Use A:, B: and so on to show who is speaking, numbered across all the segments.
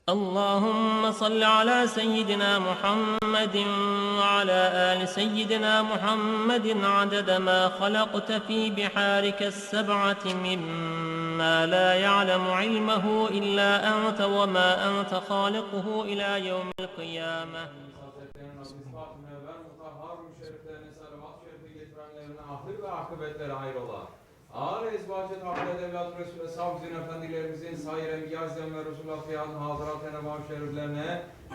A: اللهم صل على سيدنا محمد وعلى آل سيدنا محمد عدد ما خلقت في بحارك السبعة مما لا يعلم علمه إلا أنت وما أنت خالقه إلى يوم القيامة.
B: Ağır ezbacı tablet evlat Resulü Sabzin Efendilerimizin sayır enbiyazden ve Resulullah Fiyadın Hazarat Enevam Şeriflerine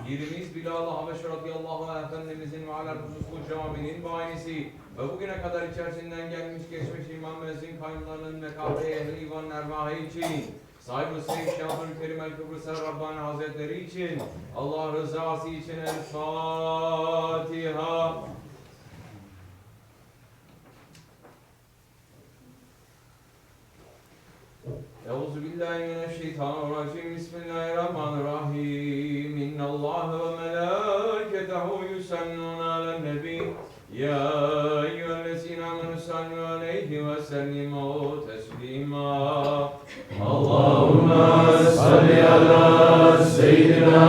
B: Girimiz Bilal-ı Habeş radıyallahu anh Efendimizin ve alel hususlu caminin bahanesi ve bugüne kadar içerisinden gelmiş geçmiş imam müezzin kaynlarının mekabri ehli ivan ervahı için sahibi Seyyid Şahı Kerim el-Kıbrıs'a Rabbani Hazretleri için Allah rızası için El-Fatiha. Euzubillahimineşşeytanirracim. Bismillahirrahmanirrahim. İnnallâhe ve melâiketehu yusallûne alen-nebî. Ya eyyühellezîne âmenû sallû aleyhi ve sellimû teslîmâ. Allahümme salli alâ seyyidina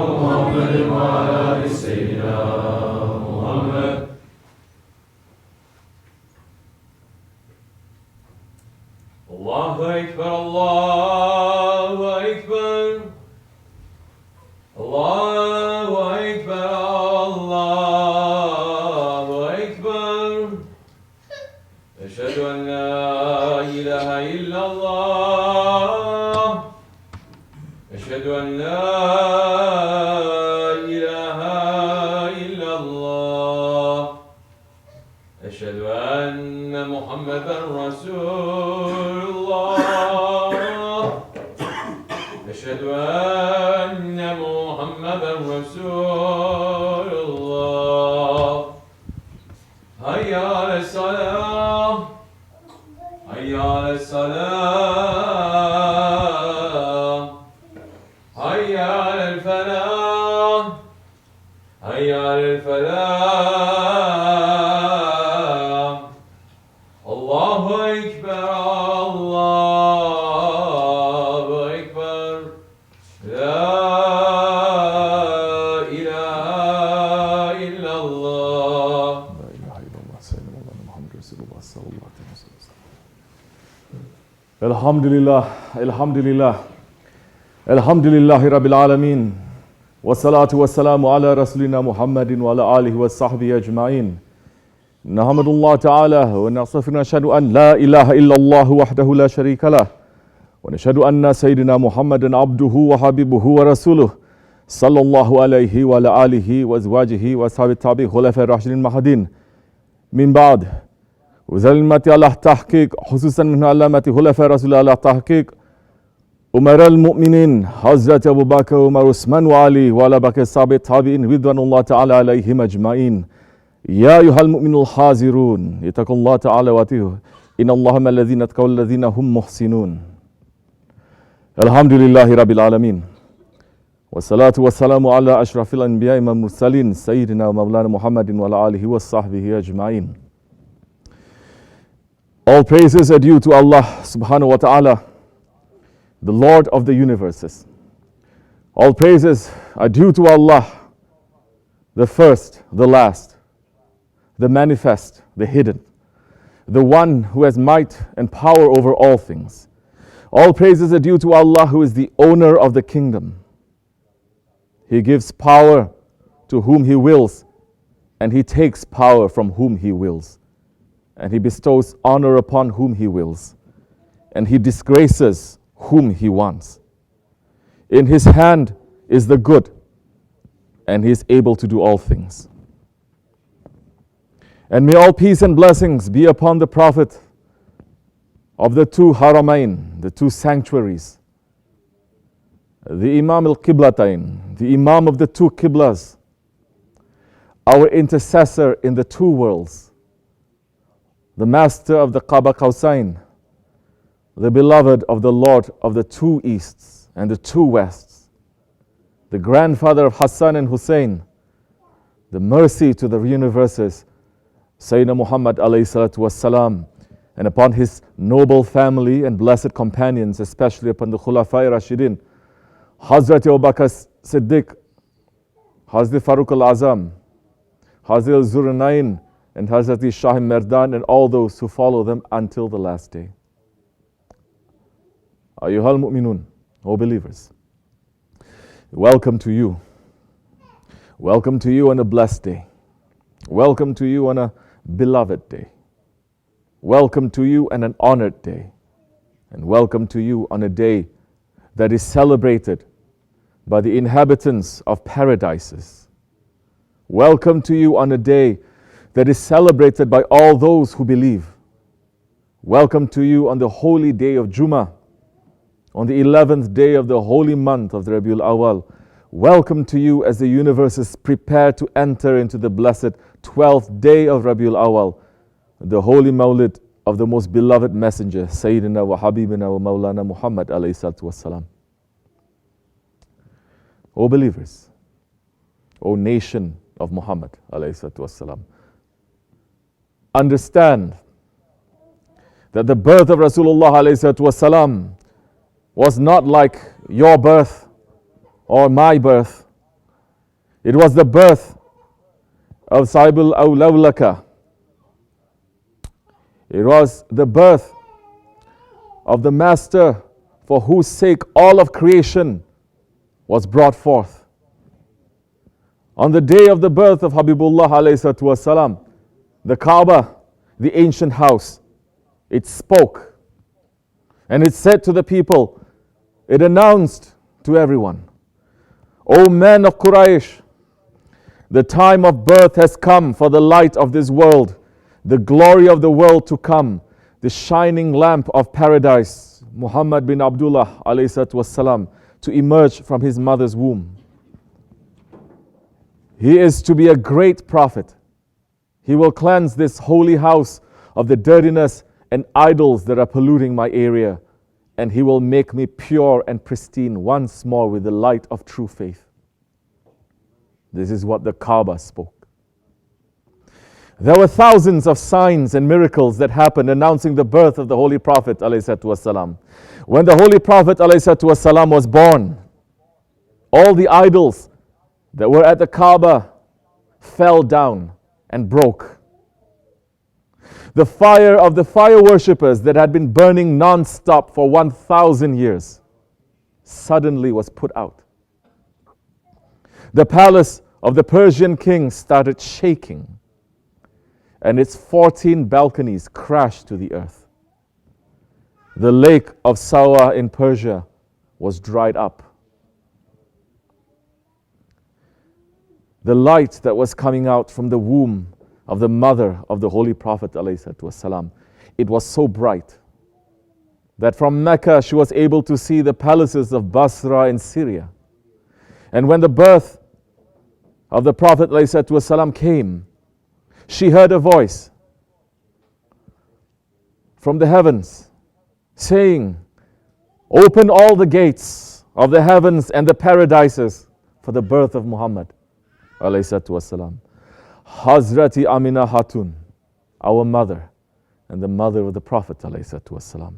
B: Muhammed ve alâ seyyidina Muhammed. Allahu Ekber, Allahu Ekber, Allahu Ekber, Allahu Ekber. Eşhedü en la ilahe illallah. Eşhedü en la ilahe illallah. Eşhedü enne Muhammeden Resulullah. Eşhedü enne Muhammeden Resulullah. Hayya ale's-salah. Hayya ale's-salah. Hayya alel-felah. Hayya alel-felah. Allahu Ekber, Allahu Ekber. La ilahe illallah.
C: La ilahe illallah. Seyyidina Muhammed Resulullah sallallahu aleyhi ve sellem. Elhamdülillah, elhamdülillah. Elhamdülillahi Rabbil alemin. Ve salatu ve selamu ala Resulina Muhammedin ve ala alihi ve sahbihi ecmain. Nahmedullah Teala ve nastağfiru neşhedü en la ilahe illallah vahdehu la şerike leh ve neşhedü enne seyyidina Muhammeden abduhu ve habibuhu ve resuluh sallallahu aleyhi ve ala alihi ve ezvacihi ve ashabi tabi hulefe raşidin mahadin min ba'd ve zelmeti Allah tahkik hususen min alameti hulefe rasulü Allah tahkik Umerel müminin Hazreti Ebu Bakr, Ömer, Osman ve Ali ve ala bakir sahabe tabi'in ridvanullah Teala aleyhim ecmain. Ya eyyuhel mu'minul hazirun. Yettakullah Teala ve atihu. İnnallaha mellezine etkavellezine hum muhsinun. Elhamdülillahi Rabbil alemin. Ve salatu ve selamu ala aşrafil enbiya ve mursalin. Seyyidina ve Mevlana Muhammedin ve ala alihi ve sahbihi ecmain. All praises are due to Allah subhanahu wa ta'ala, the Lord of the universes. All praises are due to Allah, the first, the last, the manifest, the hidden, the one who has might and power over all things. All praises are due to Allah, who is the owner of the kingdom. He gives power to whom He wills, and He takes power from whom He wills. And He bestows honor upon whom He wills, and He disgraces whom He wants. In His hand is the good, and He is able to do all things. And may all peace and blessings be upon the Prophet of the two Haramain, the two sanctuaries, the Imam al-Qiblatain, the Imam of the two Qiblas, our intercessor in the two worlds, the master of the Kaaba Qawsain, the beloved of the Lord of the two Easts and the two Wests, the grandfather of Hassan and Hussein, the mercy to the universes, Sayyidina Muhammad alayhi salatu wassalam, and upon his noble family and blessed companions, especially upon the Khulafai Rashidin, Hazrat Abu Bakr Siddiq, Hazrat Farooq al-Azam, Hazrat al-Zurnayn, and Hazrat Shah Merdan, and all those who follow them until the last day. Ayyuhal mu'minun, O believers, welcome to you. Welcome to you on a blessed day. Welcome to you on a beloved day. Welcome to you on an honored day. And welcome to you on a day that is celebrated by the inhabitants of paradises. Welcome to you on a day that is celebrated by all those who believe. Welcome to you on the holy day of Jummah, on the 11th day of the holy month of the Rabiul Awwal. Welcome to you as the universe is prepared to enter into the blessed 12th day of Rabiul Awwal, the holy Mawlid of the most beloved messenger, Sayyidina wa Habibina wa Mawlana Muhammad alayhi salatu wassalam. O believers, O nation of Muhammad alayhi salatu wassalam, understand that the birth of Rasulullah alayhi salatu wassalam was not like your birth or my birth. It was the birth of Rabiul Awwal. It was the birth of the Master for whose sake all of creation was brought forth. On the day of the birth of Habibullah alayhi wasalam, the Kaaba, the ancient house, it spoke and it said to the people, it announced to everyone, O men of Quraysh, the time of birth has come for the light of this world, the glory of the world to come, the shining lamp of paradise, Muhammad bin Abdullah alayhi wasalam, to emerge from his mother's womb. He is to be a great prophet. He will cleanse this holy house of the dirtiness and idols that are polluting my area, and he will make me pure and pristine once more with the light of true faith. This is what the Kaaba spoke. There were thousands of signs and miracles that happened announcing the birth of the Holy Prophet ﷺ. When the Holy Prophet ﷺ was born, all the idols that were at the Kaaba fell down and broke. The fire of the fire worshippers that had been burning non-stop for 1,000 years suddenly was put out. The palace of the Persian king started shaking, and its 14 balconies crashed to the earth. The lake of Sawa in Persia was dried up. The light that was coming out from the womb of the mother of the Holy Prophet ﷺ, it was so bright that from Mecca she was able to see the palaces of Basra in Syria. And when the birth of the Prophet ﷺ came, she heard a voice from the heavens saying, open all the gates of the heavens and the paradises for the birth of Muhammad ﷺ. Hazrati Amina Hatun, our mother and the mother of the Prophet ﷺ,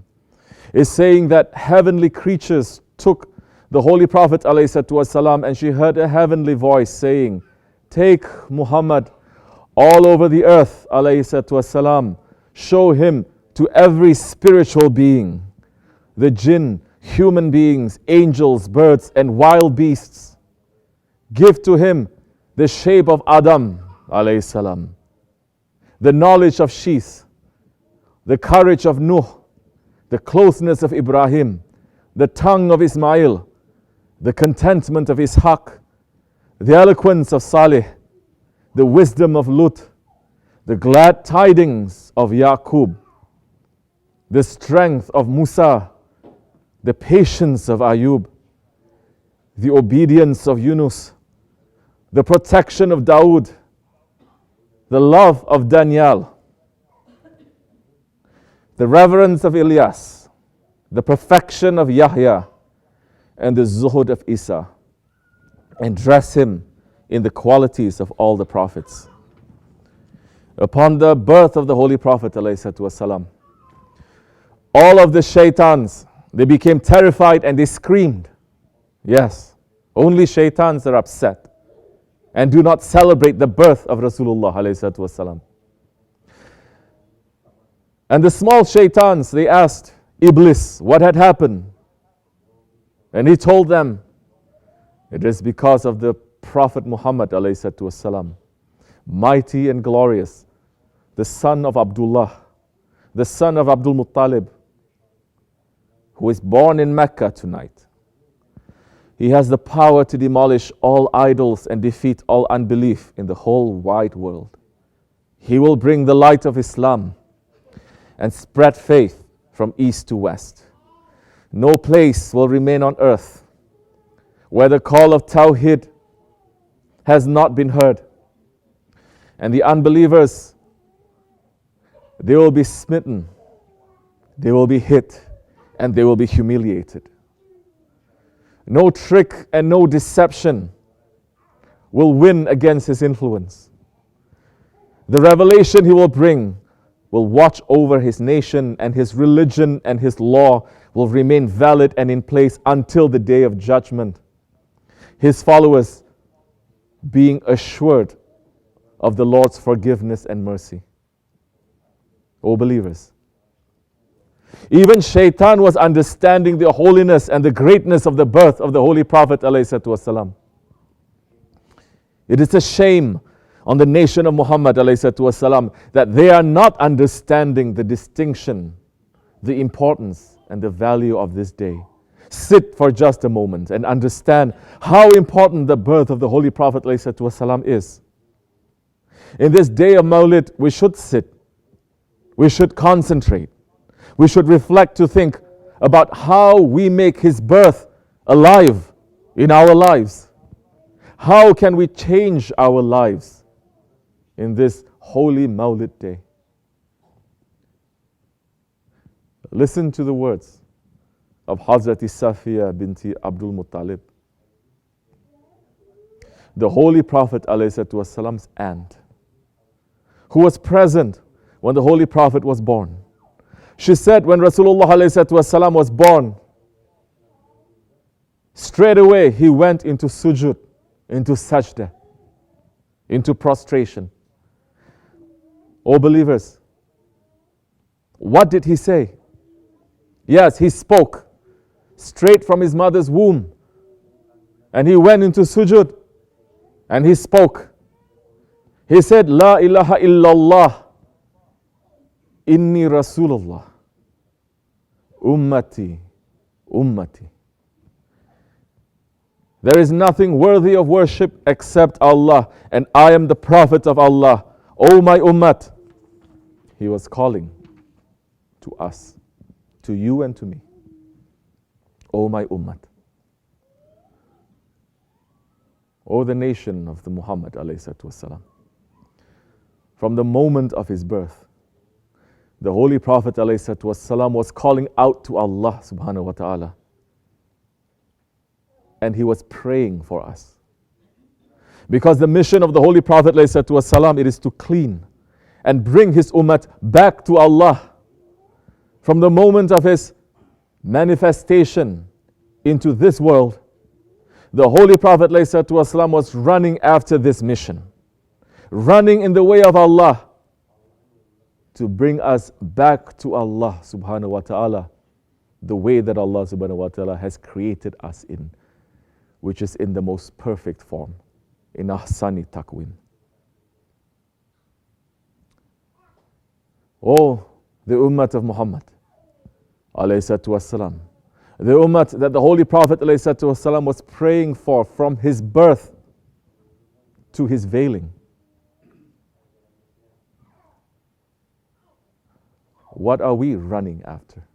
C: is saying that heavenly creatures took the Holy Prophet ﷺ, and she heard a heavenly voice saying, take Muhammad all over the earth ﷺ, show him to every spiritual being, the jinn, human beings, angels, birds, and wild beasts. Give to him the shape of Adam ﷺ, the knowledge of Sheeth, the courage of Nuh, the closeness of Ibrahim, the tongue of Ismail, the contentment of Ishaq, the eloquence of Saleh, the wisdom of Lut, the glad tidings of Yaqub, the strength of Musa, the patience of Ayub, the obedience of Yunus, the protection of Dawood, the love of Daniel, the reverence of Ilyas, the perfection of Yahya, and the zuhud of Isa, and dress him in the qualities of all the prophets. Upon the birth of the Holy Prophet ﷺ, all of the shaitans, they became terrified and they screamed. Yes, only shaitans are upset and do not celebrate the birth of Rasulullah alayhi salatu wasalam. And the small shaitans, they asked Iblis what had happened. And he told them, it is because of the Prophet Muhammad alayhi salatu wasalam, mighty and glorious, the son of Abdullah, the son of Abdul Muttalib, who is born in Mecca tonight. He has the power to demolish all idols and defeat all unbelief in the whole wide world. He will bring the light of Islam and spread faith from east to west. No place will remain on earth where the call of Tawhid has not been heard. And the unbelievers, they will be smitten, they will be hit, and they will be humiliated. No trick and no deception will win against his influence. The revelation he will bring will watch over his nation, and his religion and his law will remain valid and in place until the day of judgment. His followers being assured of the Lord's forgiveness and mercy. O believers, even Shaitan was understanding the holiness and the greatness of the birth of the Holy Prophet ﷺ. It is a shame on the nation of Muhammad ﷺ that they are not understanding the distinction, the importance, and the value of this day. Sit for just a moment and understand how important the birth of the Holy Prophet ﷺ is. In this day of Mawlid, we should sit, we should concentrate, we should reflect to think about how we make his birth alive in our lives. How can we change our lives in this holy Mawlid day? Listen to the words of Hazrati Safiya binti Abdul Muttalib, the Holy Prophet ﷺ's aunt, who was present when the Holy Prophet was born. She said when Rasulullah ﷺ was born, straight away he went into sujud, into sajda, into prostration. O believers, what did he say? Yes, he spoke straight from his mother's womb, and he went into sujud and he spoke. He said, La ilaha illallah, inni Rasulullah, ummati, ummati. There is nothing worthy of worship except Allah, and I am the Prophet of Allah. O my ummat. He was calling to us, to you and to me. O my ummat. O the nation of the Muhammad ﷺ. From the moment of his birth, the Holy Prophet ﷺ was calling out to Allah subhanahu wa ta'ala. And he was praying for us. Because the mission of the Holy Prophet ﷺ, it is to clean and bring his ummat back to Allah. From the moment of his manifestation into this world, the Holy Prophet ﷺ was running after this mission, running in the way of Allah to bring us back to Allah subhanahu wa ta'ala, the way that Allah subhanahu wa ta'ala has created us in, which is in the most perfect form, in ahsani taqwim. Oh, the ummat of Muhammad alayhi salatu wasalam, the ummat that the Holy Prophet alayhi salatu wasalam was praying for from his birth to his veiling. What are we running after?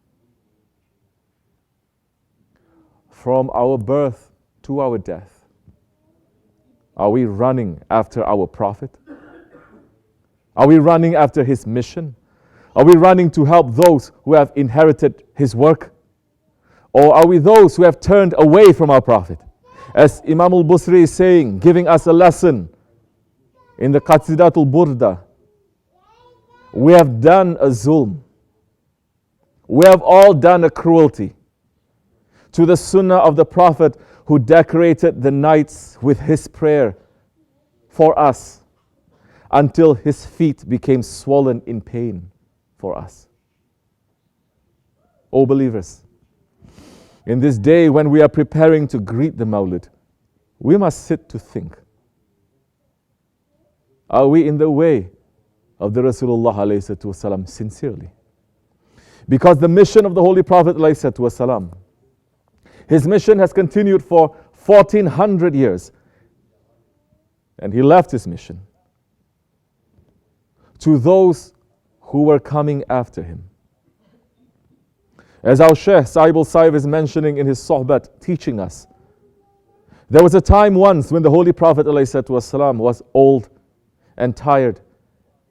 C: From our birth to our death, are we running after our Prophet? Are we running after his mission? Are we running to help those who have inherited his work? Or are we those who have turned away from our Prophet? As Imam al-Busri is saying, giving us a lesson in the Qasidatul Burda, we have done a zulm. We have all done a cruelty to the sunnah of the Prophet who decorated the nights with his prayer for us until his feet became swollen in pain for us. O believers, in this day when we are preparing to greet the Mawlid, we must sit to think. Are we in the way of the Rasulullah ﷺ sincerely? Because the mission of the Holy Prophet ﷺ, his mission has continued for 1400 years. And he left his mission to those who were coming after him. As our Shaykh Sahib al-Saif is mentioning in his Sohbat, teaching us, there was a time once when the Holy Prophet ﷺ was old and tired,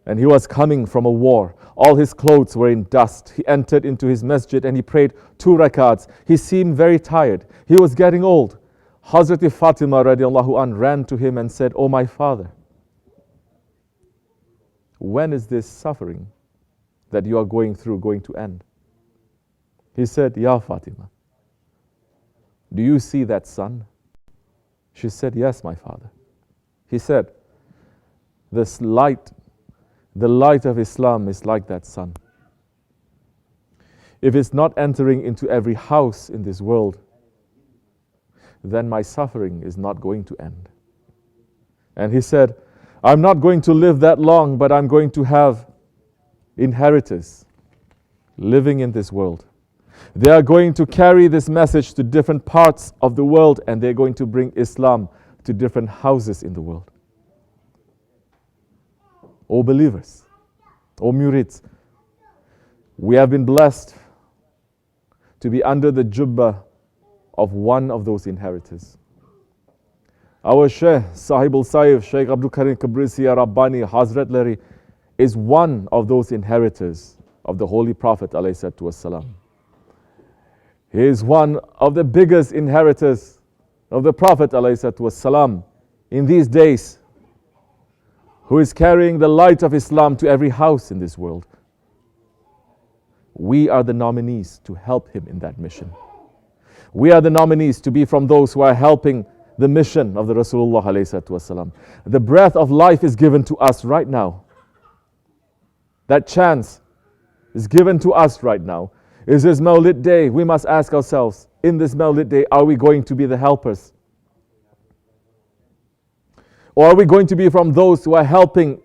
C: and he was coming from a war. All his clothes were in dust. He entered into his masjid and he prayed 2 rakats. He seemed very tired. He was getting old. Hazrat Fatima radiallahu anh ran to him and said, "Oh my father, when is this suffering that you are going through going to end?" He said, "Ya Fatima, do you see that sun?" She said, "Yes, my father." He said, "This light, the light of Islam is like that sun. If it's not entering into every house in this world, then my suffering is not going to end." And he said, "I'm not going to live that long, but I'm going to have inheritors living in this world. They are going to carry this message to different parts of the world, and they're going to bring Islam to different houses in the world." O believers, O murids, we have been blessed to be under the jubbah of one of those inheritors. Our Shaykh Sahib al-Saif, Shaykh Abdul Karim Kabrisi Rabbani Hazrat Lari, is one of those inheritors of the Holy Prophet ﷺ. He is one of the biggest inheritors of the Prophet ﷺ in these days, who is carrying the light of Islam to every house in this world. We are the nominees to help him in that mission. We are the nominees to be from those who are helping the mission of the Rasulullah ﷺ. The breath of life is given to us right now. That chance is given to us right now. Is this Mawlid day? We must ask ourselves, in this Mawlid day, are we going to be the helpers? Or are we going to be from those who are helping?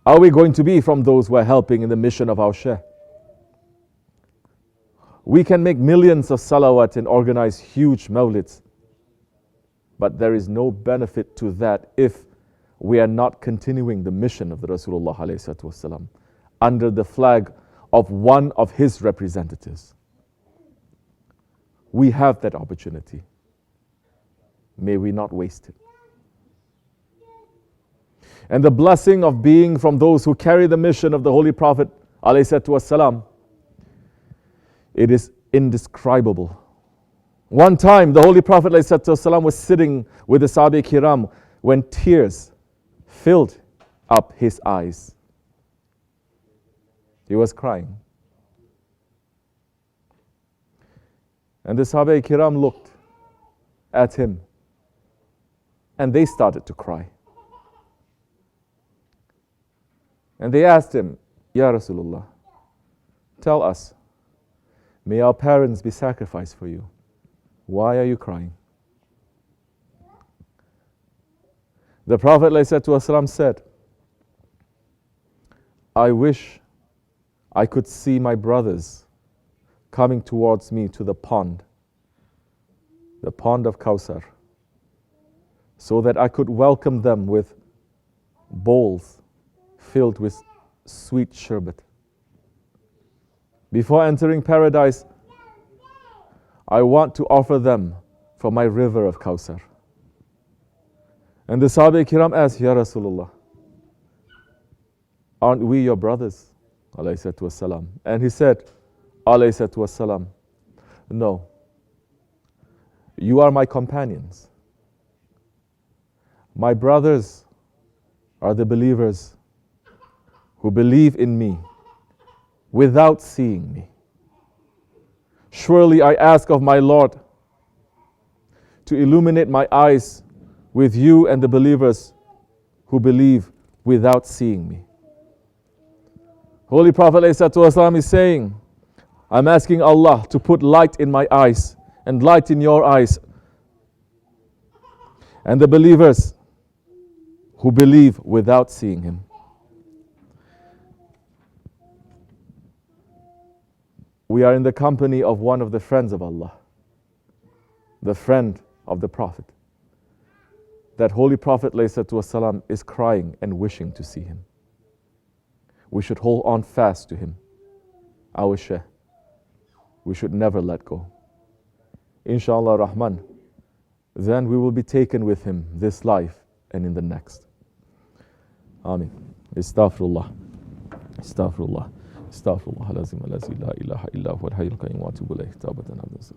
C: Are we going to be from those who are helping in the mission of our Shaykh? We can make millions of salawat and organize huge Mawlids, but there is no benefit to that if we are not continuing the mission of the Rasulullah ﷺ under the flag of one of his representatives. We have that opportunity. May we not waste it. And the blessing of being from those who carry the mission of the Holy Prophet ﷺ, it is indescribable. One time the Holy Prophet ﷺ was sitting with the Sahaba Kiram when tears filled up his eyes. He was crying. And the Sahaba Kiram looked at him and they started to cry. And they asked him, "Ya Rasulullah, tell us, may our parents be sacrificed for you. Why are you crying?" The Prophet ﷺ said, "I wish I could see my brothers coming towards me to the pond of Kawthar, so that I could welcome them with bowls filled with sweet sherbet. Before entering paradise, I want to offer them from my river of Kawthar." And the Sahaba Kiram asked, "Ya Rasulullah, aren't we your brothers?" ﷺ. And he said, ﷺ, "No, you are my companions. My brothers are the believers who believe in me without seeing me. Surely I ask of my Lord to illuminate my eyes with you and the believers who believe without seeing me. Holy Prophet ﷺ is saying, I'm asking Allah to put light in my eyes and light in your eyes, and the believers who believe without seeing Him. We are in the company of one of the friends of Allah, the friend of the Prophet. That Holy Prophet ﷺ is crying and wishing to see him. We should hold on fast to him, our Shaykh. We should never let go. Inshallah Rahman, then we will be taken with him this life and in the next. Ameen. Astaghfirullah. Astaghfirullah. Astaghfirullah. Alazim alazi la ilaha illa huwa al-hayyul qayyum wa atubu ilayh. Tawbatan abdan.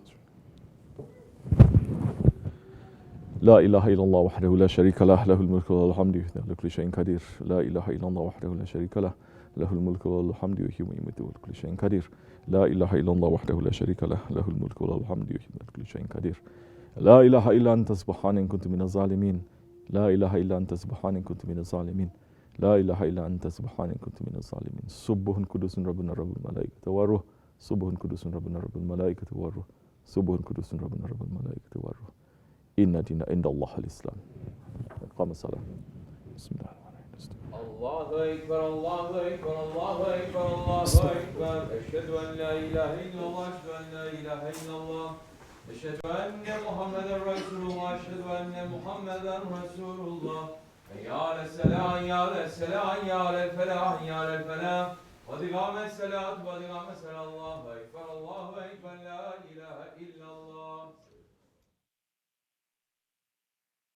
C: لا إله إلا الله وحده لا شريك له له الملك وله الحمد يحيي وكل شيء قدير لا إله إلا الله وحده لا شريك له له الملك وله الحمد يحيي ويميت وكل شيء قدير لا إله إلا الله وحده لا شريك له له الملك وله الحمد يحيي وكل شيء قدير لا إله إلا أنت سبحانك إن كنت من الظالمين لا إله إلا أنت سبحانك إن كنت من الظالمين لا إله إلا أنت سبحانك إن كنت من الظالمين سبح قدوس ربنا رب الملائكة والروح سبح قدوس ربنا رب الملائكة والروح سبح قدوس ربنا رب الملائكة والروح إن دين عند الله الإسلام. قام الصلاة. بسم الله الرحمن الرحيم.
B: الله أكبر الله أكبر الله أكبر الله أكبر أشهد أن لا إله إلا الله أشهد أن لا إله إلا الله أشهد أن محمدا رسول الله أشهد أن محمدا رسول الله حي على الصلاة حي على الصلاة حي على الفلاح حي على الفلاح قد قامت الصلاة قد قامت الصلاة الله أكبر لا إله إلا الله